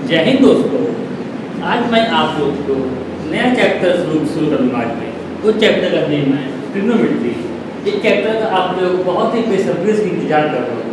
जय हिंद दोस्तों। आज मैं आप लोग को नया चैप्टर शुरू करूँगा। आज मैं उस चैप्टर का नेम है ट्रिग्नोमेट्री। इस चैप्टर का आप लोग बहुत ही बेसब्री से इंतजार कर रहे हो,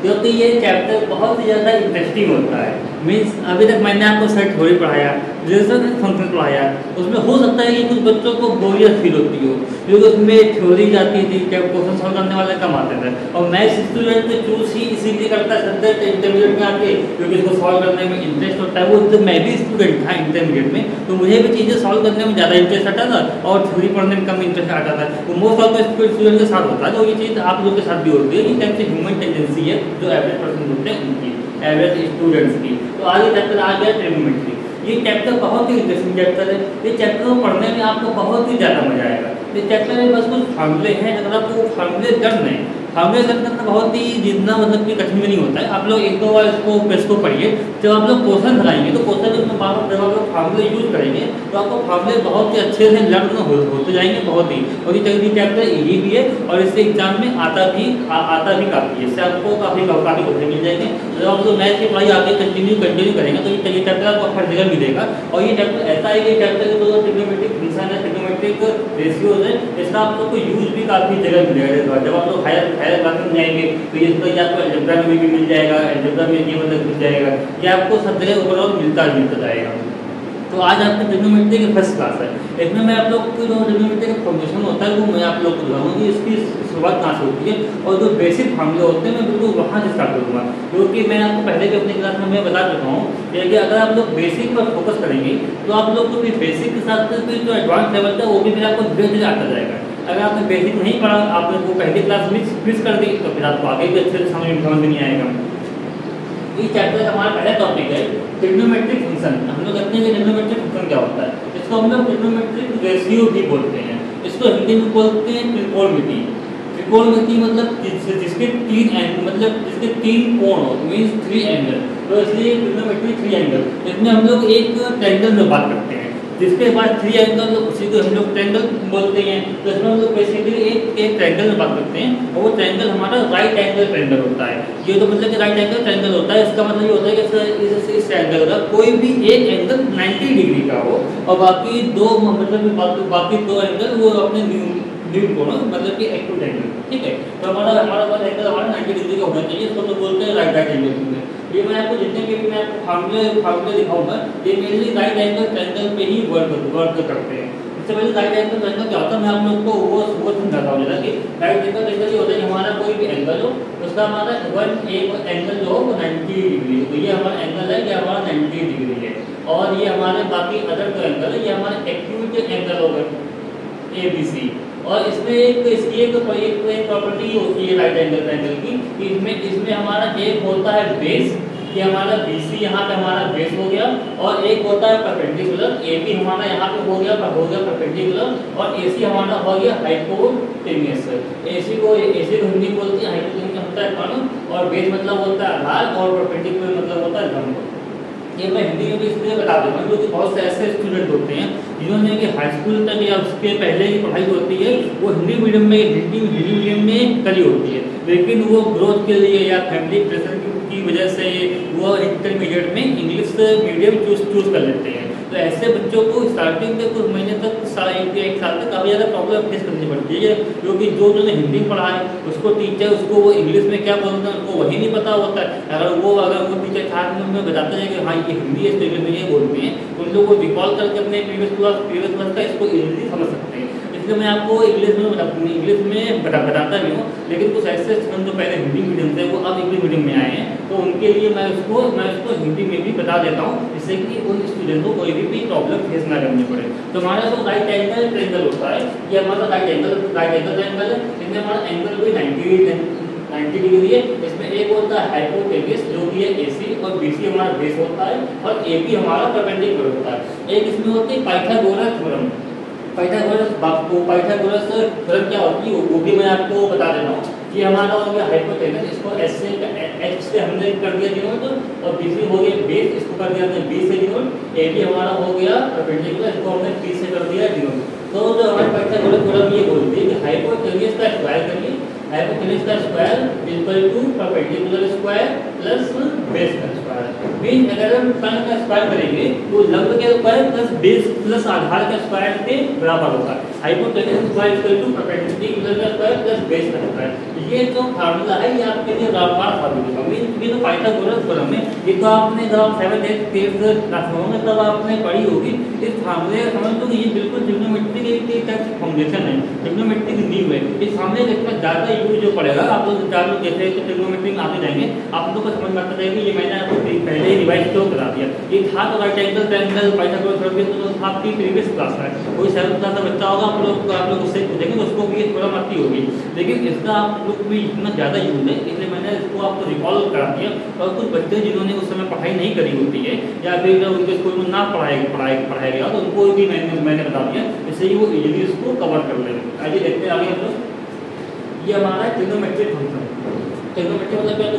क्योंकि ये चैप्टर बहुत ही ज़्यादा इंटरेस्टिंग होता है। मीन्स अभी तक मैंने आपको सेट थ्योरी पढ़ाया, रिलेशन फंक्शन पढ़ाया, उसमें हो सकता है कि कुछ बच्चों को बोरियत फील होती हो, क्योंकि उसमें थ्योरी जाती थी, क्या क्वेश्चन सॉल्व करने वाले कम आते थे। और मैथ्स स्टूडेंट तो चूज ही इसीलिए करता है सब्जेक्ट इंटरमीडिएट में आके, क्योंकि इसको सॉल्व करने में इंटरेस्ट होता है। वो जब मैं भी स्टूडेंट था इंटरमीडिएट में, तो मुझे भी चीज़ें सॉल्व करने में ज़्यादा इंटरेस्ट आता था और थ्योरी पढ़ने में कम इंटरेस्ट आता था। वो मोस्ट ऑफ द स्टूडेंट के साथ होता है, तो ये चीज़ आप लोग के साथ भी होती है। ये टाइप से ह्यूमन टेंडेंसी है जो एवरेज पर्सन होते हैं उनकी, एवरेज स्टूडेंट्स की। तो आगे चैप्टर आ गया ट्रिग्नोमेट्री। ये चैप्टर बहुत ही इंटरेस्टिंग चैप्टर है। ये चैप्टर को पढ़ने में आपको बहुत ही ज़्यादा मजा आएगा। इस चैप्टर में बस कुछ फार्मूले हैं, अगर आपको फार्मूले करने हैं, फार्मूले करना बहुत ही जितना मतलब कि कठिन नहीं होता है। आप लोग एक दो बार इसको पढ़िए। जब आप लोग क्वेश्चन बनाएंगे तो क्वेश्चन में बार बार जब आप लोग फार्मूले यूज करेंगे तो आपको फार्मूले बहुत ही अच्छे से लर्न होते जाएंगे बहुत ही। और ये चैप्टर इजी भी है और इससे एग्जाम में आता भी काफ़ी है। इससे आपको काफ़ी क्वेश्चन मिल जाएंगे। जब आप लोग मैथ की पढ़ाई आगे कंटिन्यू करेंगे तो ये चैप्टर आपको हर जगह मिलेगा। और ये चैप्टर ऐसा है कि चैप्टर के जो ट्रिग्नोमेट्रिक फंक्शन है, ट्रिग्नोमेट्रिक रेशियोज है, इसका आप लोग को यूज भी काफ़ी जगह मिलेगा। जब आप लोग हायर क्लास में जाएंगे तो ये तो आपको अलजेब्रा में भी मिल जाएगा, अलजेब्रा में ये मतलब मिल जाएगा, ये आपको सब जगह ओवरऑल मिलता जाएगा। तो आज आपकी ट्रिग्नोमेट्री की फर्स्ट क्लास है। इसमें मैं आप लोग को जो ट्रिग्नोमेट्री का फॉर्मेशन होता है वो मैं आप लोग को बताऊँगी। इसकी शुरुआत कहाँ से होती है और जो बेसिक फार्मूले होते हैं मैं बिल्कुल वहाँ से स्टार्ट करूँगा, क्योंकि मैं आपको पहले भी अपनी क्लास में मैं बता चुका हूँ कि अगर आप लोग बेसिक पर फोकस करेंगे तो आप लोग को फिर बेसिक के साथ फिर जो एडवांस लेवल था वो भी फिर आपको धीरे धीरे आता जाएगा। अगर आपने बेसिक नहीं पढ़ा, आपने वो पहली क्लास मिस कर दी, तो फिर आपको आगे भी अच्छे से समझ नहीं आएगा। इस चैप्टर का हमारा पहला टॉपिक है ट्रिग्नोमेट्रिक फंक्शन। हम लोग कहते हैं कि ट्रिग्नोमेट्रिक फंक्शन क्या होता है। इसको हम लोग ट्रिग्नोमेट्रिक रेशियो भी बोलते हैं। इसको हिंदी में बोलते हैं त्रिकोणमिति। त्रिकोणमिति मतलब जिसके तीन कोण हो, मीन्स 3 एंगल। तो इसलिए ट्रिग्नोमेट्री 3 एंगल। इसमें हम लोग एक ट्रायंगल में बात करते हैं, जिसके बाद 3 एंगल उसी को हम लोग ट्रायंगल बोलते हैं। तो इसमें हम लोग बेसिकली एक ट्रायंगल में बात करते हैं और वो ट्रायंगल हमारा राइट एंगल ट्रायंगल होता है। ये तो मतलब कि राइट एंगल ट्रायंगल होता है, इसका मतलब ये होता है कि इस ट्रायंगल का कोई भी एक एंगल 90 डिग्री का हो और बाकी दो एंगल वो अपने न्यून कोण, मतलब कि एक्यूट एंगल। ठीक है, तो हमारा एंगल 90 डिग्री का होना चाहिए। इसको तो बोलते हैं राइट एंगल। ये मैं आपको जितने भी मैं आपको फार्मूले दिखाऊंगा ये मेनली राइट एंगल ट्रायंगल पे ही वर्क करते हैं। इससे पहले राइट एंगल ट्रायंगल क्या होता है मैं आप लोग को वो समझाता हूँ। जैसा कि राइट एंगल ट्रायंगल ये होता है कि हमारा कोई भी एंगल हो उसका हमारा एक एंगल जो हो वो 90 डिग्री। तो ये हमारा एंगल है, ये हमारा 90 डिग्री है। और ये हमारे बाकी अदर जो एंगल है ये हमारे एक्यूट एंगल होगा ABC। और इसमें इसकी एक प्रॉपर्टी होती है राइट एंगल ट्रायंगल की। इसमें हमारा एक होता है बेस, कि हमारा BC यहाँ पे हमारा बेस हो गया, और एक होता है परपेंडिकुलर, AB हमारा यहाँ पे हो गया परपेंडिकुलर, और AC हमारा हो गया हाइपोटेन्यूस। AC को हिंदी बोलते हैं हाइपोटेन्यूस होता है कर्ण, और बेस मतलब होता है आधार, और परपेंडिकुलर मतलब होता है लंब। ये मैं हिंदी में भी इसलिए बता दूँगा क्योंकि बहुत से ऐसे स्टूडेंट होते हैं जिन्होंने कि हाई स्कूल तक या उसके पहले की पढ़ाई होती है वो हिंदी मीडियम में करी होती है, लेकिन वो ग्रोथ के लिए या फैमिली प्रेशर की वजह से वो इंटरमीडिएट में इंग्लिश मीडियम चूज कर लेते हैं। तो ऐसे बच्चों को स्टार्टिंग के कुछ महीने तक एक साल तक काफ़ी ज़्यादा प्रॉब्लम फेस करनी पड़ती है, क्योंकि जो उन्होंने हिंदी पढ़ा है उसको टीचर उसको वो इंग्लिश में क्या बोलते हैं उनको वही नहीं पता होता है। अगर वो टीचर साथ में बताते हैं कि हाँ ये हिंदी है, इंग्लिश में ये बोलते हैं, तो उन लोग को रिकॉल करके अपने प्रीवियस क्लास का इसको इजीली समझ सकते हैं। इसलिए मैं आपको इंग्लिश में बताता भी हूँ, लेकिन कुछ ऐसे स्टूडेंट जो पहले हिंदी मीडियम थे वो अब इंग्लिश मीडियम में आए हैं, तो उनके लिए मैं उसको हिंदी में भी बता देता हूँ, जिससे कि उन स्टूडेंट को कोई भी प्रॉब्लम फेस ना करनी पड़े। तो हमारा जो राइट एंगल ट्रायंगल होता है ये हमारा राइट एंगल ट्रायंगल है। इसमें हमारा एंगल भी 90 डिग्री है। इसमें एक होता है हाइपोटेन्यूस जो कि है AC, और BC हमारा बेस होता है, और AB हमारा परपेंडिकुलर होता है। एक इसमें होती है पाइथागोरस थ्योरम। पाइथागोरस थ्योरम क्या होती है वो भी मैं आपको बता देता हूँ। ये हमारा हो गया हाइपोटेन्यूस, इसको H से हमने कर दिया डिनोट, और BC हो गया बेस, इसको कर दिया हमने B से डिनोट। AB हमारा हो गया परपेंडिकुलर, इसको हमने P से कर दिया डिनोट। तो जो हमारे पाइथागोरस थ्योरम ये बोलती है कि हाइपोटेन्यूस का स्क्वायर करिए, हाइपोटेन्यूस का square equal to perpendicular square plus base का स्क्वायर। है। मीन अगर हम tan का स्क्वायर करेंगे तो लंब के स्क्वायर प्लस बेस प्लस आधार का स्क्वायर के बराबर होगा। Hypotenuse square equal to perpendicular का स्क्वायर प्लस बेस का स्क्वायर। ये जो फार्मूला है ये आपके लिए रामबाण फार्मूला है। मीन ये तो पाइथागोरस थ्योरम है, ये तो आपने जब आप 7th 8th 10th क्लास में तब आपने पढ़ी होगी। इस फार्मूले का समझ लो कि ये बिल्कुल ट्रिग्नोमेट्री की एक फाउंडेशन है, ट्रिग्नोमेट्री की नींव है। इस फार्मूले का इतना ज़्यादा यूज जो पड़ेगा आप लोग चार लोग जैसे तो ट्रिग्नोमेट्री में आते जाएंगे आप लोग को समझ में आता रहेगा। ये मैंने आपको पहले ही रिवाइज क्यों करा दिया। ये था तो right angle triangle Pythagoras theorem तो आपकी प्रीवियस क्लास है, कोई 7th क्लास का बच्चा होगा आप लोग उससे पूछेंगे तो उसको भी ये थोड़ा आती होगी, लेकिन इसका आप लोग भी इतना ज़्यादा यूज है इसलिए मैंने इसको आपको रिकॉल करा दिया। और कुछ बच्चे जिन्होंने उस समय पढ़ाई नहीं करी होती है या फिर उनके स्कूल में ना पढ़ाया गया तो उनको भी मैंने बता दिया, इससे वो इजीली इसको कवर कर लेंगे। आइए देखते हैं आगे हम लोग। ये हमारा ट्रिग्नोमेट्रिक फंक्शन है। ट्रिग्नोमेट्री मतलब क्या, तो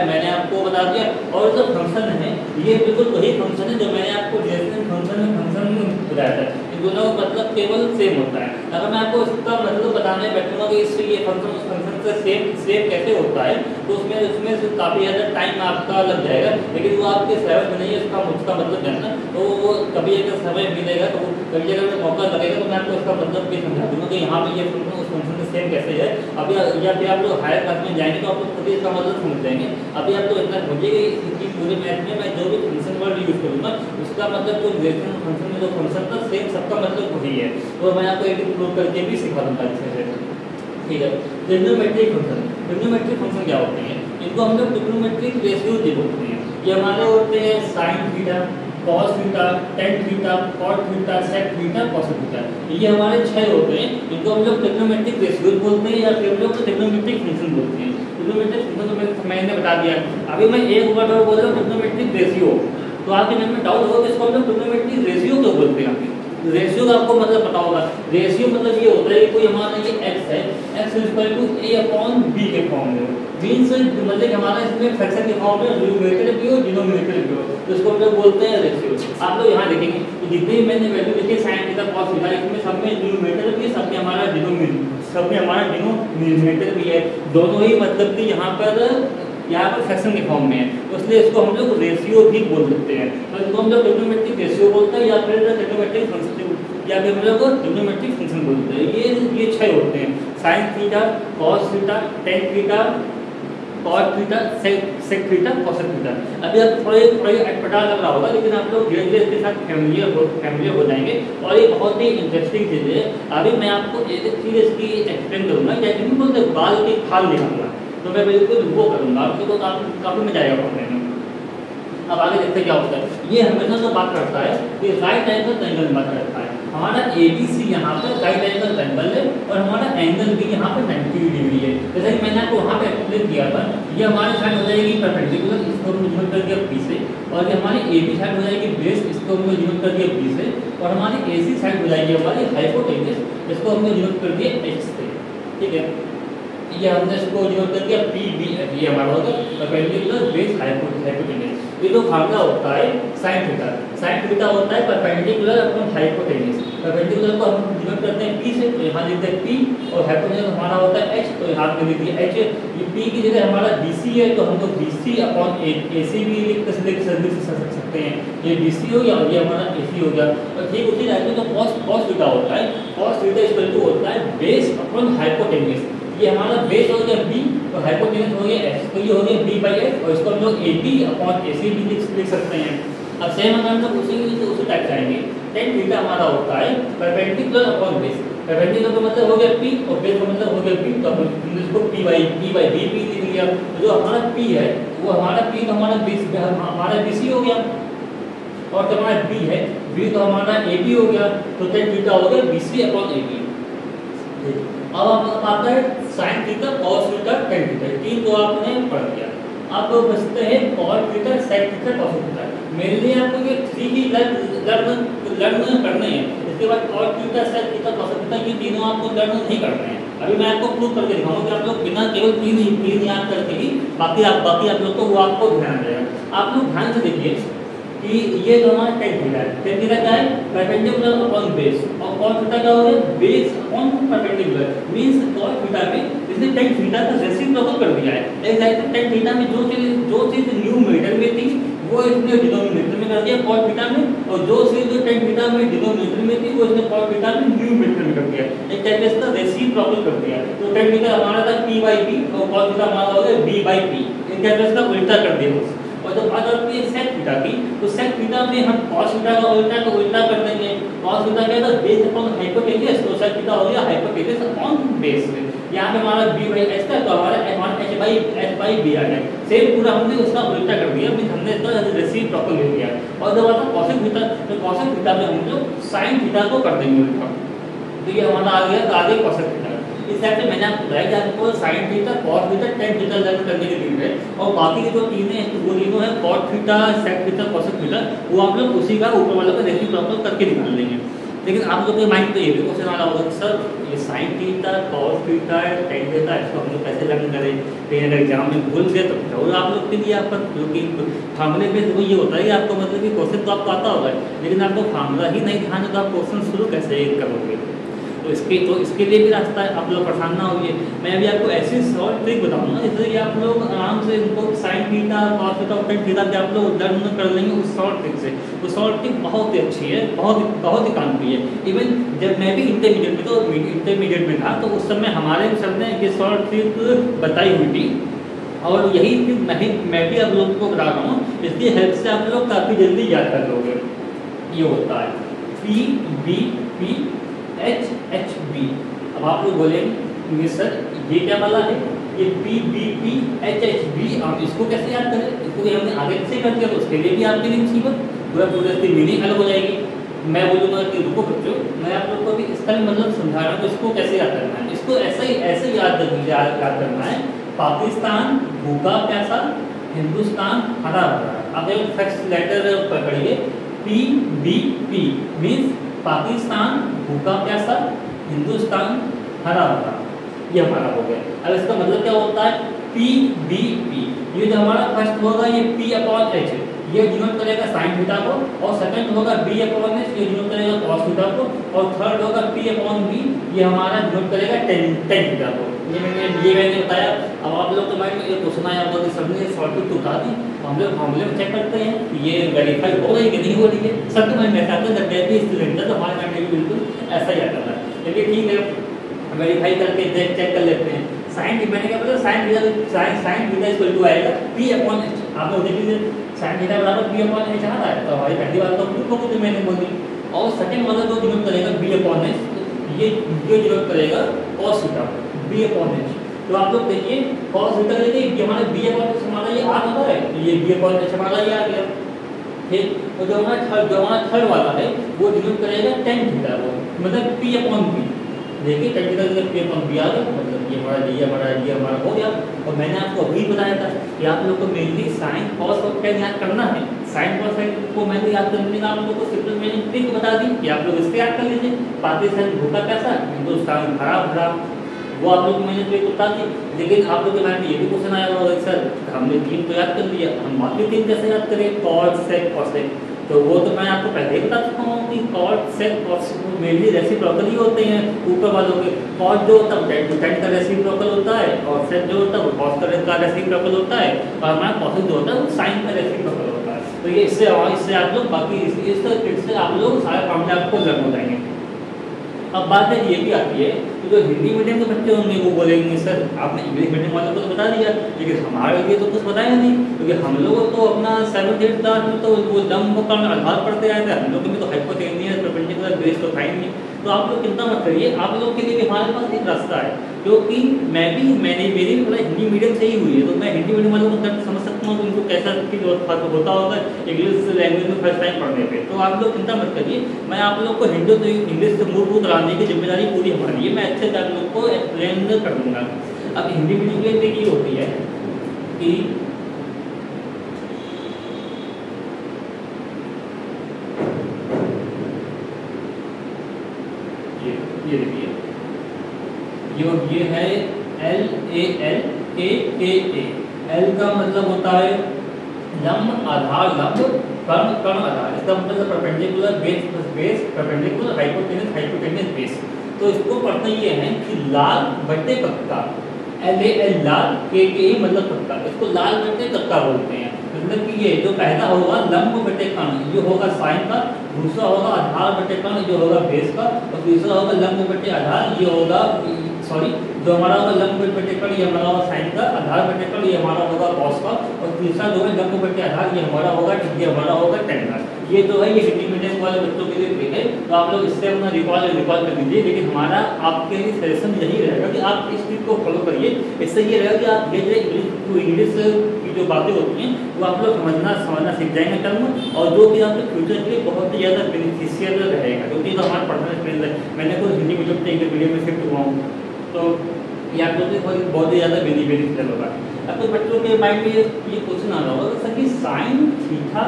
मैंने आपको बता दिया। और जो फंक्शन है ये बिल्कुल वही फंक्शन है जो मैंने आपको डेरिवेटिव फंक्शन में बताया था। इन दोनों का मतलब केवल सेम होता है। अगर मैं आपको इसका मतलब बताने बैठूंगा कि इससे ये फंक्शन उस फंक्शन से सेम कैसे होता है तो उसमें से काफ़ी ज़्यादा टाइम आपका लग जाएगा, लेकिन वो आपके सेवन में नहीं है उसका मतलब जानना। तो वो कभी अगर समय मिलेगा तो कभी अगर मौका लगेगा तो मैं आपको इसका मतलब भी समझा दूँगा कि यहाँ पे ये फंक्शन उस फंक्शन से सेम कैसे है। अभी या फिर आप लोग हायर क्लास में जाएंगे तो आप लोग खुद ही इसका मतलब समझ जाएंगे। अभी आप तो इतना समझिएगा कि पूरे मैथ में मैं जो भी फंक्शन वर्ड यूज करूँगा उसका मतलब जो रिलेशन फंक्शन में जो फंक्शन था सेम सबका मतलब वही है। तो मैं आपको एक प्रूव करके भी सिखा दूँगा अच्छे से, ठीक है। ट्रिग्नोमेट्रिक फंक्शन क्या होते हैं, इनको हम लोग ट्रिग्नोमेट्रिक रेशियो बोलते हैं। ये हमारे होते हैं sine theta, cos theta, tan theta, cot theta, sec theta, cos theta. ये हमारे 6 होते हैं, इनको हम लोग ट्रिग्नोमेट्रिक रेशियो बोलते हैं या फिर हम लोग ट्रिग्नोमेट्रिक फंक्शन बोलते हैं। ट्रिग्नोमेट्रिक फंक्शन तो मैंने बता दिया। अभी मैं एक वर्ड और बोल रहा हूँ ट्रिग्नोमेट्रिक रेशियो, तो आपके मन में डाउट होगा कि इसको हम लोग ट्रिग्नोमेट्रिक रेशियो क्यों बोलते हैं। रेशियो का आपको मतलब पता होगा। रेशियो मतलब ये होता है कि कोई हमारा ये x है, x इक्वल टू a/b के फॉर्म में, मीन्स मतलब हमारा इसमें फ्रैक्शन के फॉर्म में न्यूमरेटर भी हो डिनोमिनेटर भी हो, तो इसको हम लोग बोलते हैं रेशियो। आप लोग यहाँ देखेंगे कि जितने भी मैंने वैल्यू लिखी साइन थीटा कॉस थीटा इसमें सब में न्यूमरेटर भी सब में हमारा डिनोमिनेटर भी है, दोनों ही मतलब कि यहाँ पर फ्रैक्शन के फॉर्म में है, तो इसलिए इसको हम लोग रेशियो भी बोल सकते हैं। तो इसको हम लोग ट्रिग्नोमेट्रिक रेशियो बोलते हैं या फिर ट्रिग्नोमेट्रिक फंक्शन या फिर हम लोग ट्रिग्नोमेट्रिक फंक्शन बोलते हैं। ये 6 होते हैं, sine theta, cos theta, tan theta, cot theta, sec theta, cosec theta. अभी आप थोड़े अटपटा लग रहा होगा, लेकिन आप लोग धीरे धीरे इसके साथ फैमिलियर हो जाएंगे और ये बहुत ही इंटरेस्टिंग चीज़ है। अभी मैं आपको एक चीज़ इसकी एक्सप्लेन करूँगा, जैसे बोलते बाल की खाल निकालना, तो मैं बिल्कुल वो करूँगा आपको, तो काफ़ी मजा आएगा पढ़ने में। अब आगे देखते क्या होता है। ये हमेशा जो बात करता है कि राइट एंगल ट्रायंगल बात करता है। हमारा ABC यहाँ पे राइट एंगल ट्रायंगल है और हमारा एंगल भी यहाँ पे 90 डिग्री है। जैसे कि मैंने आपको वहाँ पे एक्सप्लेन किया था, ये हमारी साइड हो जाएगी परपेंडिकुलर, इसको हमने ज्वाइन कर दिया B से, और ये हमारी AB साइड हो जाएगी बेस, इसको हमने ज्वाइन कर दिया B से, और हमारी AC साइड हो जाएगी हमारी हाइपोटेन्यूज, इसको हमने ज्वाइन कर दिया H से, ठीक है। ये हमने इसको ज्वाइन कर दिया PBF, ये हमारा होगा परपेंडिकुलर बेस हाइपोटेन्यूज। ये जो फार्मूला होता है साइन थीटा होता है परपेंडिकुलर अपॉन हाइपोटेन्यूज। परपेंडिकुलर को हम डिवाइड करते हैं P से, तो यहाँ लिखते हैं P, और हाइपोटेन्यूज हमारा होता है H, तो यहाँ पे लिख दिया H। ये P की जगह हमारा BC है, तो हम लोग BC अपॉन AC भी लिख सकते हैं। ये BC हो गया और ये हमारा AC हो गया। और ठीक उसी टाइप में जो कॉस थीटा होता है, कॉस थीटा इक्वल टू होता है बेस अपॉन हाइपोटेन्यूज। ये हमारा बेस हो गया B और हाइपोटेन्यूज हो गया H, तो ये हो गया B/H, और इसको हम लोग AP अपॉन AC भी लिख सकते हैं। अब सेम अगर हम लोग उसी टाइप जाएंगे, टेन थीटा हमारा होता है परपेंडिकुलर अपॉन बेस। परपेंडिकुलर का मतलब हो गया P और बेस का मतलब हो गया B, तो हम इसको P/BP लिख लिया। तो जो हमारा P है वो हमारा P तो हमारा BC हो गया, और जो हमारा B है B तो हमारा AP हो गया, तो टेन थीटा हो गया BC अपॉन AP। अब आता है sine theta, cos theta, tan theta, तीन तो आपने पढ़ लिया। अब बचते हैं cot theta, sec theta, cos theta. मेरे लिए आपको ये 3 ही लर्न करने हैं। इसके बाद cot theta, sec theta, cos theta, ये तीनों आपको लर्न नहीं करने हैं। अभी मैं आपको प्रूव करके दिखाऊंगा कि आप लोग बिना केवल तीन याद करके ही बाकी आप लोग को वो आपको ध्यान रहेगा। आप लोग ध्यान से देखिए कि ये जो हमारा टेन थीटा है, टेन थीटा क्या है परपेंडिकुलर अपॉन बेस, और कॉस थीटा क्या हो गया base upon perpendicular. Means cos theta में इसने tan थीटा का रेसिप्रोकल कर दिया है। एग्जैक्टली tan थीटा में जो चीज न्यूमरेटर में थी वो इसने डिनोमिनेटर में कर दिया cos थीटा में, और जो चीज tan थीटा में डिनोमिनेटर में थी वो इसने cos थीटा में न्यूमरेटर में कर दिया। एक टाइप से इसका रेसिप्रोकल कर दिया। तो tan थीटा हमारा था p/p और cos थीटा हमारा हो गया b/p। एक टाइप से इसका उल्टा कर दिया। और जब बात आती है sec थीटा की, तो sec थीटा में हम cos थीटा का उल्टा कर देंगे। cos थीटा क्या था, बेस अपॉन हाइपोटेन्यूज, तो sec थीटा हो गया हाइपोटेन्यूज अपॉन बेस। यहाँ पे हमारा b/h था तो हमारा h/b आ गया। सेम पूरा हमने उसका उल्टा कर दिया, मींस हमने इसका रेसिप्रोकल ले लिया। और जब आता cosec थीटा, तो cosec थीटा में हम लोग sin थीटा को कर देंगे उल्टा। तो ये हमारा आ गया, तो आगे cosec थीटा। इस टाइप से मैंने आपको बताया कि आपको sin theta, cos theta, tan theta learn करने के लिए है, और बाकी की जो तीनें हैं वो तीनों हैं cot theta, sec theta, cosec theta, वो आप लोग उसी का ऊपर वाला का रेसिप्रोकल करके निकाल लेंगे। लेकिन आप लोग के माइंड तो ये भी क्वेश्चन आ रहा होगा सर ये sin theta, cos theta, tan theta इसको हम लोग कैसे लर्न करें, कहीं अगर एग्जाम में भूल गए तो जरूर आप लोग के लिए आपका, क्योंकि फार्मूले पे तो ये होता है कि आपको मतलब कि क्वेश्चन तो आपको आता होगा, लेकिन आपको फार्मूला ही नहीं ध्यान है तो आप क्वेश्चन शुरू कैसे करोगे। तो इसके लिए भी रास्ता है, आप लोग परेशान ना होइए। मैं अभी आपको ऐसी सॉल्व ट्रिक बताऊंगा जिससे कि आप लोग आराम से इनको sin थीटा, cos थीटा और tan थीटा के आप लोग लर्न कर लेंगे उस सॉल्व ट्रिक से। वो सॉल्व ट्रिक बहुत ही अच्छी है, बहुत ही काम की है। इवन जब मैं भी इंटरमीडिएट में था तो उस समय हमारे सर ने ये सॉल्व ट्रिक बताई हुई थी, और यही ट्रिक मैं भी आप लोगों को बता रहा हूँ। इसकी हेल्प से आप लोग काफ़ी जल्दी याद कर लोगे। ये होता है p/b/p h/b। अब आप लोग बोलेंगे सर ये क्या वाला है, ये p/b/p h/b, आप इसको कैसे याद करें, इसको हमने आगे से कर दिया तो उसके लिए भी आपके लिए मुसीबत, पूरा इसकी मीनिंग अलग हो जाएगी। मैं बोलूँगा कि रुको बच्चों, मैं आप लोग को अभी इसका मतलब समझा रहा हूँ तो इसको कैसे याद करना है। इसको ऐसे याद करना है, पाकिस्तान भूखा प्यासा, हिंदुस्तान हरा भरा। आप एक फर्स्ट लेटर पकड़िए, p/b/p मीन्स पाकिस्तान भूखा प्यासा, हिंदुस्तान हरा भरा, ये हमारा हो गया। अब इसका मतलब क्या होता है, p/b/p, ये जो हमारा फर्स्ट होगा ये p/h, ये डिनोट करेगा sin थीटा को, और सेकंड होगा b/h, ये डिनोट करेगा cos थीटा को, और थर्ड होगा p/b, ये हमारा डिनोट करेगा tan थीटा को। ये मैंने बताया। अब आप लोग तो माइंड में एक क्वेश्चन आया होगा कि सबने शॉर्टकट तो बता दी, हम लोग फार्मूले में चेक करते हैं कि ये वेरीफाई हो रही है कि नहीं हो रही है। सबके माइंड में ऐसा आता है, जब मैं भी स्टूडेंट था तो हमारे माइंड में भी बिल्कुल ऐसा ही आता था। चलिए ठीक है, वेरीफाई करके चेक कर लेते हैं। साइन मैंने क्या बोला, साइन थीटा इक्वल टू आएगा p/h। आप लोग देखिए साइन थीटा बराबर p/h आ रहा है, तो हमारी पहली बात तो प्रूफ हो गई जो मैंने बोली। और सेकंड वाला जो डिनोट करेगा b/h, ये डिनोट करेगा cos थीटा b/h। तो आप लोग देखिए cos थीटा लेके ये हमारा b/h हमारा ये आ रहा है, तो ये b/h हमारा ये आ गया। ठीक, तो जो हमारा थर्ड वाला है वो डिनोट करेगा tan थीटा को, मतलब p/b। देखिए tan थीटा जब p/b आ गया, मतलब ये हमारा हो गया। और मैंने आपको अभी बताया था कि आप लोग को मेनली साइन cos और tan याद करना है। साइन cos tan को मैंने याद करने का आप लोगों को सिंपल मैंने ट्रिक बता दी कि आप लोग इससे याद कर लीजिए। पाकिस्तान भूखा प्यासा, हिंदुस्तान हरा भरा, वो आप लोग को मैंने ट्रिक बता दी। लेकिन आप लोग के माइंड में ये भी क्वेश्चन आया होगा सर हमने 3 तो याद कर लिया, हम बाकी 3 कैसे याद करें, cos sec cosec। तो वो तो मैं आपको पहले ही बता चुका हूँ कि cos sec cosec mainly reciprocal ही होते हैं ऊपर वालों के। cos जो होता है वो tan का रेसिप्रोकल होता है, और sec जो होता है वो cos का रेसिप्रोकल होता है, और हमारा cosec जो होता है वो sin का रेसिप्रोकल होता है। तो ये इससे आप लोग बाकी इससे आप लोग सारे फॉर्मूले आपको लर्न हो जाएंगे। अब बात है ये भी आती है कि जो हिंदी मीडियम के बच्चे होंगे वो बोलेंगे सर आपने इंग्लिश मीडियम वालों को तो बता दिया, लेकिन हमारे लिए तो कुछ बताया नहीं, क्योंकि हम लोग तो अपना 7th-8th क्लास में तो वो लंब का आधार पढ़ते आए थे, हम लोग में तो हाइपोटेन्यूज परपेंडिकुलर बेस तो था ही नहीं। तो आप लोग चिंता मत करिए, आप लोग के लिए भी हमारे पास एक रास्ता है, क्योंकि मेरी भी पढ़ाई हिंदी मीडियम से ही हुई है, तो मैं हिंदी मीडियम वालों को समझ सकता हूँ कि उनको कैसा चीज़ होता होगा इंग्लिश लैंग्वेज में फर्स्ट टाइम पढ़ने पे। तो आप लोग चिंता मत करिए, मैं आप लोग को हिंदी तो इंग्लिश से मूव कराने की जिम्मेदारी पूरी हमारी है, मैं अच्छे से आप लोग को एक्सप्लेन कर दूँगा। अब हिंदी मीडियम में ये होती है कि ये देखिए ये है LALKKA। L का मतलब होता है लंब, आधार लंब, कर्ण आधार। इसका मतलब perpendicular base plus base, perpendicular hypotenuse base. तो इसको पढ़ना ये है कि लाल बटे पक्का, एल ए एल लाल, के ई मतलब तत्ता, इसको लाल बटे तत्ता बोलते हैं। मतलब कि ये जो पहला होगा लंब बटे कण, ये होगा साइन का, दूसरा होगा आधार बटे कण, जो होगा बेस का, और तीसरा होगा लंब बटे आधार, ये होगा सॉरी जो हमारा होगा लंब बटे कण, ये हमारा होगा साइन का, आधार बटे कण ये हमारा होगा कॉस का, और तीसरा जो है लंब बटे आधार ये हमारा होगा tan का। ये जो है ये हिंदी मीडियम वाले बच्चों के लिए ट्रिक है, तो आप लोग इससे अपना रिकॉल कर लीजिए। लेकिन हमारा आपके लिए सजेशन यही रहेगा कि आप इस ट्रिक को फॉलो करिए। इससे ये रहेगा कि आप धीरे धीरे इंग्लिश की जो बातें होती हैं वो आप लोग समझना सीख जाएंगे टर्म, और जो कि आपके फ्यूचर के लिए बहुत ही ज़्यादा बेनिफिशियल रहेगा, क्योंकि तो हमारा पर्सनल एक्सपीरियंस है। मैंने खुद हिंदी मीडियम से इंग्लिश मीडियम में शिफ्ट हुआ हूँ, तो ये आप लोग बहुत ही ज़्यादा बेनिफिशियल होगा। अब तो बच्चों के माइंड में ये क्वेश्चन आ रहा होगा सर कि साइन थीटा,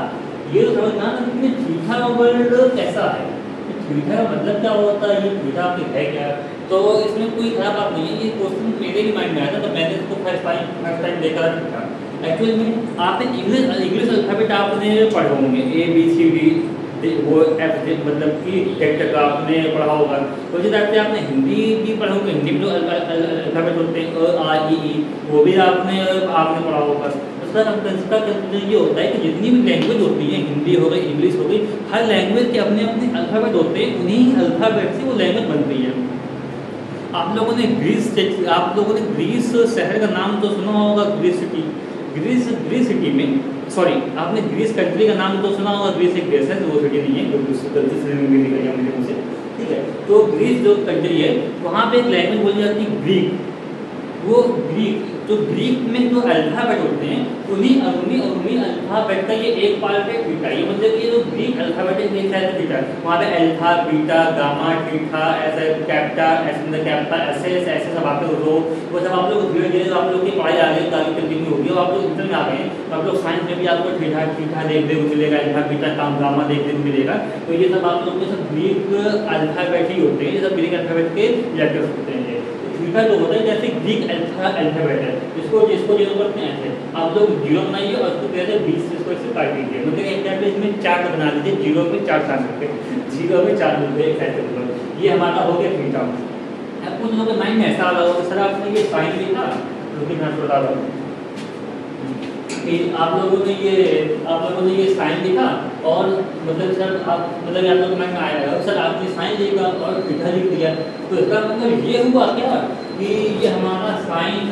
ये तो समझना ना कि थीटा का वर्ड कैसा है, थीटा का मतलब क्या होता है, ये थीटा आपके है क्या। तो इसमें कोई खराब बात नहीं है, ये क्वेश्चन मेरे भी माइंड में आया था, तो मैंने इसको फर्स्ट टाइम देखा था। एक्चुअली में आपने इंग्लिश अल्फाबेट आपने पढ़े होंगे, ABCD वो F मतलब कि कैरेक्टर का आपने पढ़ा होगा। तो जिस तरह से आपने हिंदी भी पढ़ा होगा, हिंदी में जो अल्फाबेट होते हैं A, I, E, वो भी आपने पढ़ा होगा। उसका कंसेप्ट ये होता है कि जितनी भी लैंग्वेज होती है, हिंदी हो गई, इंग्लिश हो गई, हर लैंग्वेज के अपने अपने अल्फाबेट होते हैं, उन्हीं अल्फाबेट से वो लैंग्वेज बनती है। आप लोगों ने ग्रीस शहर का नाम तो सुना होगा, ग्रीस सिटी में, सॉरी आपने ग्रीस कंट्री का नाम तो सुना होगा, ग्रीस एक देश है, तो वो सिटी नहीं है, गलती से निकल गया मुझे, ठीक है। तो ग्रीस जो कंट्री है वहाँ पे एक लैंग्वेज बोली जाती है ग्रीक। वो ग्रीक में जो अल्फाबेट होते हैं उन्हीं अल्फाबेट का ये एक पार्ट है थीटा। ये मतलब ये जो ग्रीक अल्फाबेट है एक साइड थीटा, वहाँ पे अल्फा, बीटा, गामा, थीटा, ऐसे कैप्टा, ऐसे सब आते हो, वो सब आप लोग धीरे धीरे आप लोग की पढ़ाई आ गई, आगे कंटिन्यू होगी, और आप लोग इंटर में आ गए हैं, तो आप लोग साइंस में भी आपको थीटा देखने को मिलेगा, अल्फा, बीटा, गामा देखने को मिलेगा। तो ये सब आप लोग के सब ग्रीक अल्फाबेट ही होते हैं, ये सब ग्रीक अल्फाबेट के लेटर्स होते हैं। थीटा जो होता है जैसे ग्रीक अल्फाबेट है, इसको जो करते हैं ऐसे आप लोग जीरो बनाइए और उसको कहते हैं 20 इसको इससे काट दीजिए, मतलब एक टाइप में इसमें चार्ट बना लीजिए, जीरो में 4 स्थान रखे, जीरो में 4 रुपये एक ऐसे, ये हमारा हो गया थीटा। अब कुछ लोगों के माइंड में ऐसा आ रहा होगा सर आपने ये साइन लिखा, क्योंकि मैं बता रहा हूँ कि आप लोगों ने ये साइन लिखा, और मतलब सर आप लोगों के माइंड में आया सर आपने साइन लिखा और थीटा लिख दिया, तो इसका मतलब ये हुआ क्या कि ये हमारा साइन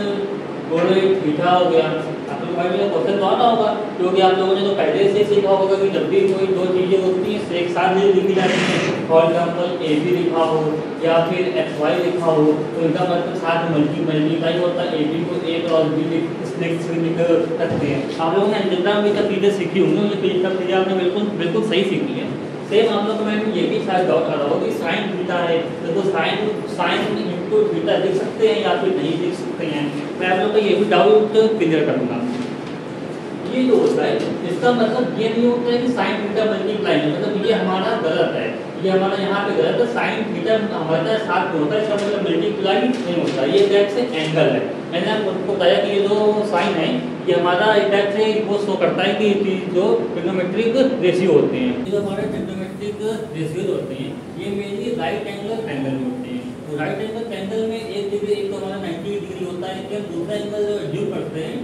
और थीटा हो गया। आप लोग भाई मेरा क्वेश्चन तो आता होगा, क्योंकि आप लोगों ने तो पहले से सीखा होगा कि जब भी कोई दो चीज़ें होती हैं एक साथ लिखी जाती हैं, फॉर एग्जाम्पल AB लिखा हो या फिर XY लिखा हो, तो इनका मतलब साथ में मल्टीप्लाई होता है, AB को A और B लिख सकते हैं। आप लोगों ने अलजेब्रा में सब चीज़ें सीखी होंगी, ये सब चीज़ें आपने बिल्कुल सही सीखी है। सेम आप लोग में ये भी शायद डाउट आ रहा हो कि साइन थीटा है, तो साइन इनटू थीटा लिख सकते हैं या फिर नहीं लिख सकते हैं। मैं आप लोग का ये भी डाउट क्लियर करूँगा। ये जो होता है इसका मतलब ये नहीं होता है कि साइन थीटा मल्टीप्लाई है, मतलब ये हमारा गलत है, ये हमारा यहाँ पे गलत है। साइन थीटा हमारे साथ होता है, इसका मतलब मल्टीप्लाई नहीं होता, ये टाइप से एंगल है। मैंने आपको बताया कि ये जो साइन है ये हमारा एक टाइप से वो शो करता है कि जो ट्रिग्नोमेट्रिक रेशियो होते हैं, जो हमारे ट्रिग्नोमेट्रिक रेशियो होते हैं ये मेनली राइट एंगल ट्रायंगल में होते हैं। तो राइट एंगल ट्रायंगल में एक डिग्री, एक तो हमारा 90 डिग्री होता है, क्या दूसरा एंगल जो एज्यूम करते हैं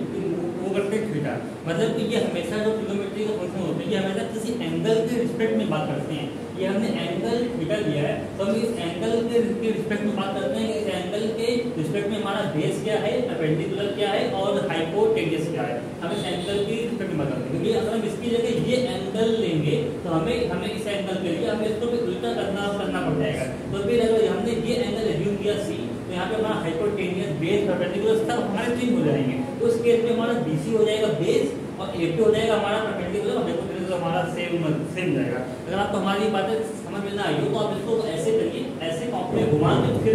वो करते हैं थीटा। मतलब कि ये हमेशा जो ट्रिग्नोमेट्री का फंक्शन होते हैं ये हमेशा किसी एंगल के रिस्पेक्ट में बात करते हैं। ये हमने एंगल थीटा दिया है तो हम इस एंगल के रिस्पेक्ट में बात करते हैं कि इस एंगल के रिस्पेक्ट में हमारा बेस क्या है, परपेंडिकुलर क्या है और हाइपोटेन्यूज क्या है, हम इस एंगल की रिस्पेक्ट में बात करते हैं। क्योंकि अगर हम इसकी जगह ये एंगल लेंगे तो हमें इस एंगल के लिए हमें इसको भी उल्टा करना पड़ जाएगा। तो फिर अगर हमने ये एंगल एज्यूम किया C, तो यहाँ पे हमारा हाइपोटेन्यूज बेस परपेंडिकुलर सब हमारे चेंज हो जाएंगे। तो उस केस में हमारा BC हो जाएगा बेस और AP हो जाएगा हमारा परपेंडिकुलर, हाइपोटेन्यूज हमारा सेम जाएगा। अगर आपको हमारी बातें समझ में ना आई हो तो आप इसको ऐसे करिए, ऐसे कॉपी में घुमा के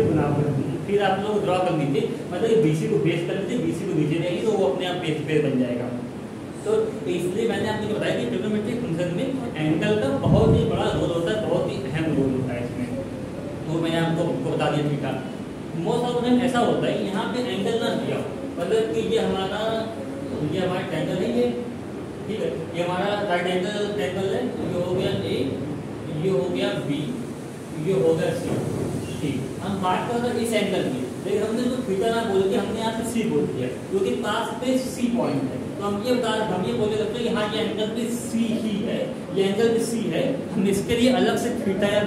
फिर आप लोग ड्रॉ कर लीजिए, मतलब BC को बेस कर लीजिए, BC को नीचे रहेगी तो वो अपने आप बेस बन जाएगा। तो इसलिए मैंने आपको बताया कि ट्रिग्नोमेट्रिक फंक्शन में एंगल का बहुत ही बड़ा रोल होता है, बहुत ही अहम रोल होता है इसमें, तो मैंने आपको बता दिया थीटा। मोस्ट ऑफ टाइम ऐसा होता है यहाँ पे एंगल ना दिया, मतलब कि ये हमारा ट्रायंगल है, ये ठीक है, ये हमारा राइट एंगल ट्रायंगल है, ये हो गया A, ये हो गया B, ये हो गया C। ठीक, हम बात कर रहे हैं इस एंगल की, लेकिन हमने तो थीटा ना बोल के हमने यहाँ पे सी बोल दिया क्योंकि पास पे सी पॉइंट है, तो हम ये बोले लगते हैं कि हाँ ये एंगल भी सी ही है, ये एंगल भी सी है। हम इसके लिए अलग से थीटा या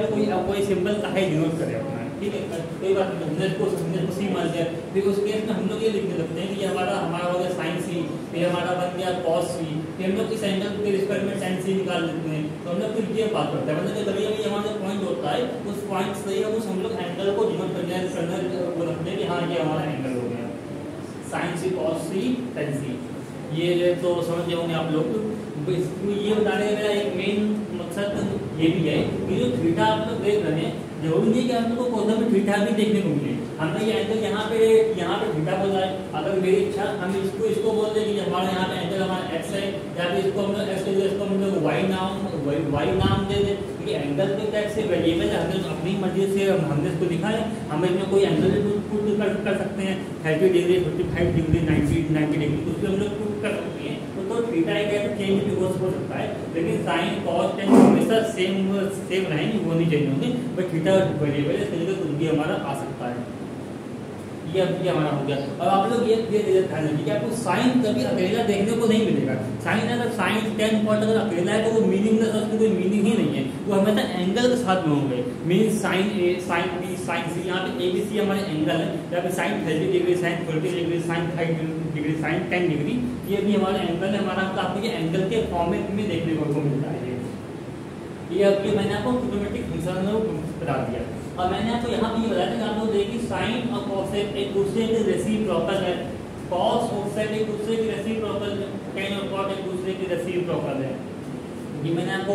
कोई सिंबल का है डिनोट करें अपना, ठीक है। कोई बात नहीं, हमने इसको सी मान लिया, फिर उस केस में हम लोग ये लिखने लगते हैं कि हमारा हो गया साइन सी, फिर हमारा बन गया कॉस सी, फिर हम लोग इस एंगल के रिस्पेक्ट में टेन सी निकाल लेते हैं। तो हम लोग फिर ये बात करते हैं मतलब कभी कभी हमारा जो पॉइंट होता है उस पॉइंट से हम लोग एंगल को डिनोट करना वो रखते हैं कि हाँ ये हमारा एंगल हो गया साइन सी कॉस सी टेन सी। ये तो समझ गए होंगे आप लोग। तो ये बताने का मेरा एक मेन मकसद ये भी है कि जो थीटा आप लोग देख रहे हैं जरूरी नहीं कि आप लोग को क्वेश्चन में थीटा भी देखने को मिले। हमने ये एंगल यहाँ पे थीटा बोला है, अगर मेरी इच्छा हम इसको बोल दें कि हमारा यहाँ पे एंगल हमारा एक्स है, या फिर इसको हम लोग एक्स इसको हम लोग वाई नाम दे दें क्योंकि एंगल तो क्या से वेरिएबल है, हमने अपनी मर्जी से हमने इसको लिखा है, हम इसमें कोई एंगल पुट कर सकते हैं 30 डिग्री 55 डिग्री 90 डिग्री कुछ भी हम लोग पुट कर सकते हैं। तो थीटा एक चेंज भी हो सकता है, लेकिन साइन कॉस टेन हमेशा सेम रहेंगे, वो नहीं चेंज होंगे, बट थीटा वेरिएबल है इसलिए कुछ भी हमारा आ सकता है। ये हमारा हो गया। और आप लोग ये ध्यान रखिए कि आपको साइन कभी अकेला देखने को नहीं मिलेगा। साइन अगर साइन टेन पॉइंट अगर अकेला है तो वो मीनिंगलेस, उसकी कोई मीनिंग ही नहीं है, वो हमेशा एंगल के साथ में होंगे। मीन साइन ए साइन बी साइन सी, यहाँ पे ए बी सी हमारे एंगल है, या फिर sine 30 degree sine 40 degree sine 5 degree sine 10 degree, ये भी हमारे एंगल है हमारा। तो आपको ये एंगल के फॉर्मेट में देखने को मिलता है। ये मैंने आपको ट्रिग्नोमेट्रिक फंक्शन बता दिया। और मैंने आपको यहाँ भी बताया था कि आप लोग देखिए साइन और कॉसेक एक दूसरे के रेसिप्रोकल है, कॉस और सेक एक दूसरे के रेसिप्रोकल है, टेन और कॉट एक दूसरे के रेसिप्रोकल है। ये मैंने आपको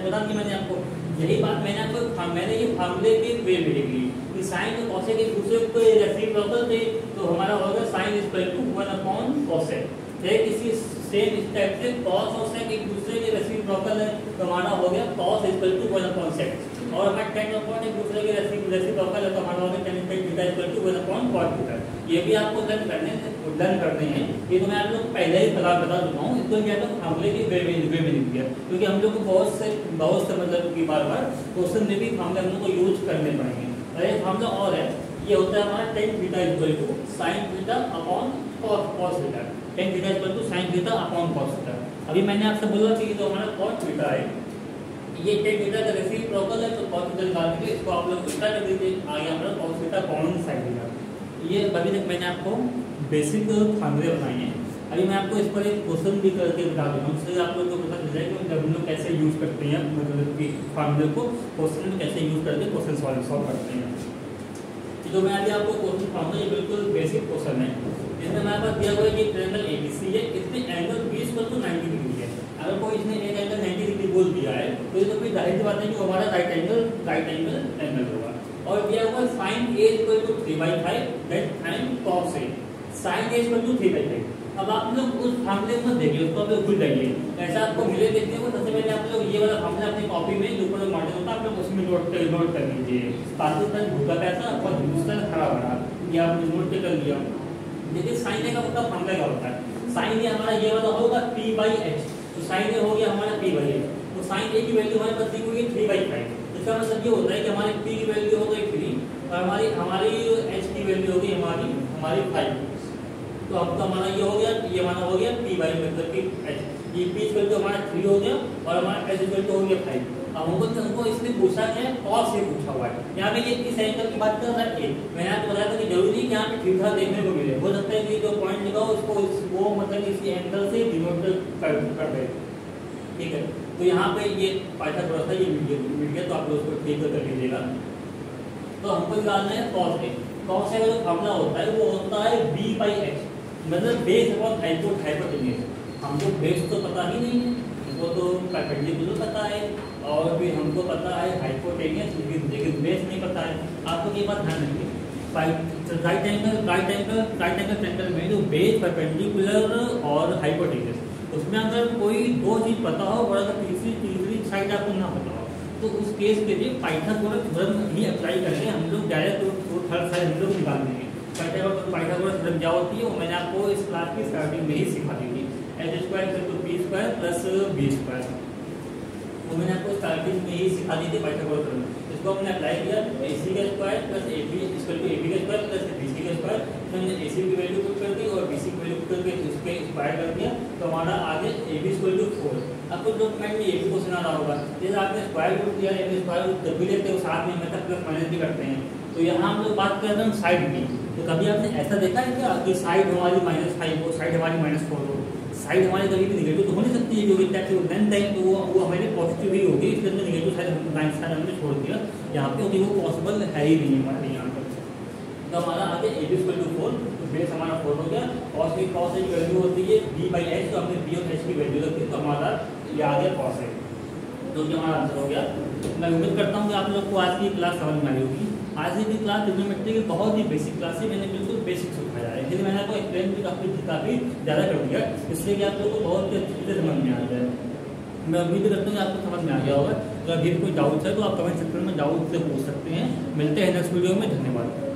बता कि मैंने आपको यही बात मैंने ये फार्मूले के वे में लिखी कि साइन और कॉसेक एक दूसरे के रेसिप्रोकल थे, तो हमारा होगा साइन इज इक्वल टू 1/कॉसेक। इसी सेम स्टेप से कॉस और सेक एक दूसरे के रेसिप्रोकल है, तो हमारा हो गया कॉस इज इक्वल टू 1/सेक। और हमारे टेन और कॉट एक दूसरे के रेसिप्रोकल है, तो हमारा हो गया tan theta equal to cot theta. ये भी आपको लर्न करने हैं, ये तो मैं आप लोग पहले ही बता चुका हूँ। इसको क्या फार्मूले के वे में लिख दिया क्योंकि हम लोग को बहुत से मतलब कि बार क्वेश्चन में भी फार्मूले हम लोग को यूज करने पड़ेंगे। और एक फार्मूला और है, ये होता है हमारा tan theta equal to sine theta upon cos theta. Tan theta equal to sine theta upon cos theta. अभी मैंने आपसे बोला कि जो हमारा कॉस थीटा है ये टेन थीटा का रेसिप्रोकल है, तो कॉस थीटा निकालने के लिए इसको आप लोग उल्टा कर दीजिए, आगे हमारा cos theta common side theta. ये अभी तक मैंने आपको बेसिक फार्मूले बनाए हैं। अभी मैं आपको इस पर एक क्वेश्चन भी करके बता दूंगा, उससे आप लोग को पता चल जाएगा कि हम लोग कैसे यूज करते हैं, मतलब कि फार्मूले को क्वेश्चन में कैसे यूज करके क्वेश्चन सॉल्व करते हैं। तो मैं अभी आपको क्वेश्चन फार्मूला ये बिल्कुल बेसिक क्वेश्चन है। इसमें हमारे पास दिया हुआ है कि ट्रायंगल एबीसी है, इसमें एंगल 90 डिग्री है। अगर कोई इसने एक एंगल 90 डिग्री बोल दिया है तो ये तो फिर जाहिर सी बात है कि हमारा राइट एंगल होगा। और दिया हुआ sine A equal to 3/5 that sine cos A, sine A equal to 3/5। अब आप लोग उस फार्मूले को देखिए, उसको आप लोग भूल जाइए, ऐसा आपको मिले देखने को। सबसे पहले आप लोग ये वाला फार्मूला अपनी कॉपी में जो ऊपर मॉडल होता है आप लोग उसमें नोट कर लीजिए। पाकिस्तान भूखा पैसा और हिंदुस्तान खड़ा बना, ये आपने नोट कर लिया। देखिए साइन ए का मतलब फार्मूला क्या होता है, साइन ए हमारा ये वाला होगा p/h, तो साइन ए हो गया हमारा p/h। तो साइन ए की वैल्यू हमारे पास दी हुई है 3/5। इसका मतलब ये होता है कि हमारे p की वैल्यू हो गई 3 और हमारी h की वैल्यू होगी हमारी 5। तो अब तो हमारा ये हो गया, ये हमारा हो गया p/, मतलब कि h, ये p इक्वल टू हमारा 3 हो गया और हमारा h इक्वल टू हो गया 5। अब हमको इसने पूछा है cos से पूछा हुआ है, यहाँ पे ये किस एंगल की बात कर रहा है। मैंने आपको बताया था कि जरूरी नहीं कि यहाँ पे थीटा देखने को मिले, हो सकता है कि जो पॉइंट लिखा हो उसको वो मतलब इसी एंगल से डिनोट कर दे, ठीक है। तो यहाँ पे ये पाइथागोरस था, ये मिल गया, तो आप लोग उसको ठीक कर लीजिएगा। तो हमको निकालना है cos a। cos a का जो फार्मूला होता है वो होता है b/h, मतलब बेस अपॉन हाइपोटेन्यूज। हमको बेस तो पता ही नहीं है, हमको तो परपेंडिकुलर पता है और फिर हमको पता है हाइपोटेन्यूज, लेकिन बेस नहीं पता है। आपको ये बात ध्यान रखिए, राइट एंगल ट्रायंगल में जो बेस परपेंडिकुलर और हाइपोटेन्यूज, उसमें अगर कोई दो चीज पता हो और अगर तीसरी साइड आपको ना पता हो तो उस केस के लिए पाइथागोरस थ्योरम ही अप्लाई करके हम लोग डायरेक्ट थर्ड साइड हम लोग निकाल देंगे। पाइथागोरस थ्योरम क्या होती है वो मैंने आपको इस क्लास की स्टार्टिंग में ही सिखा दी थी, h² = b² + b²। वो मैंने आपको स्टार्टिंग में ही सिखा दी थी पाइथागोरस थ्योरम। इसको हमने अप्लाई किया AC का square plus AB equal to AB का स्क्वायर प्लस BC का स्क्वायर, तो हमने AC की वैल्यू पुट कर दी और BC की वैल्यू पुट करके उसके स्क्वायर कर दिया, तो हमारा आगे AB इक्वल टू 4। आपको जो पॉइंट में ये भी क्वेश्चन आ रहा होगा, जैसे आपने स्क्वायर रूट दिया या स्क्वायर रूट जब भी लेते हो साथ में मतलब प्लस माइनस भी करते हैं, तो यहाँ हम लोग बात कर रहे हैं साइड की। तो कभी आपने ऐसा देखा है क्या कि साइड हमारी -5 हो, साइड हमारी -4 हो? साइड हमारी कभी भी नेगेटिव तो हो नहीं सकती है, क्योंकि टैक्स लेंथ है तो वो हमारे पॉजिटिव ही होगी, इसके अंदर नेगेटिव साइड हमने छोड़ दिया यहाँ पे, क्योंकि वो पॉसिबल है ही नहीं हमारे यहाँ पर। तो हमारा आगे AB इक्वल टू 4, तो बेस हमारा 4 हो गया, और फिर cos की वैल्यू होती है B/H, तो हमने B और H की वैल्यू रखी, तो हमारा ये आ गया cos, जो कि हमारा आंसर हो गया। मैं उम्मीद करता हूँ कि आप लोग को आज की क्लास समझ में आई होगी। आज की क्लास ट्रिग्नोमेट्री की बहुत ही बेसिक क्लास है, मैंने बिल्कुल बेसिक सिखाया है, इसलिए मैंने आपको एक्सप्लेन भी काफ़ी ज़्यादा कर दिया, इसलिए कि आप लोगों को बहुत ही अच्छे से समझ में आ जाए। मैं उम्मीद करता हूँ कि आपको समझ में आ गया होगा। अगर अभी कोई डाउट्स है तो आप कमेंट सेक्शन में डाउट से पूछ सकते हैं। मिलते हैं नेक्स्ट वीडियो में, धन्यवाद।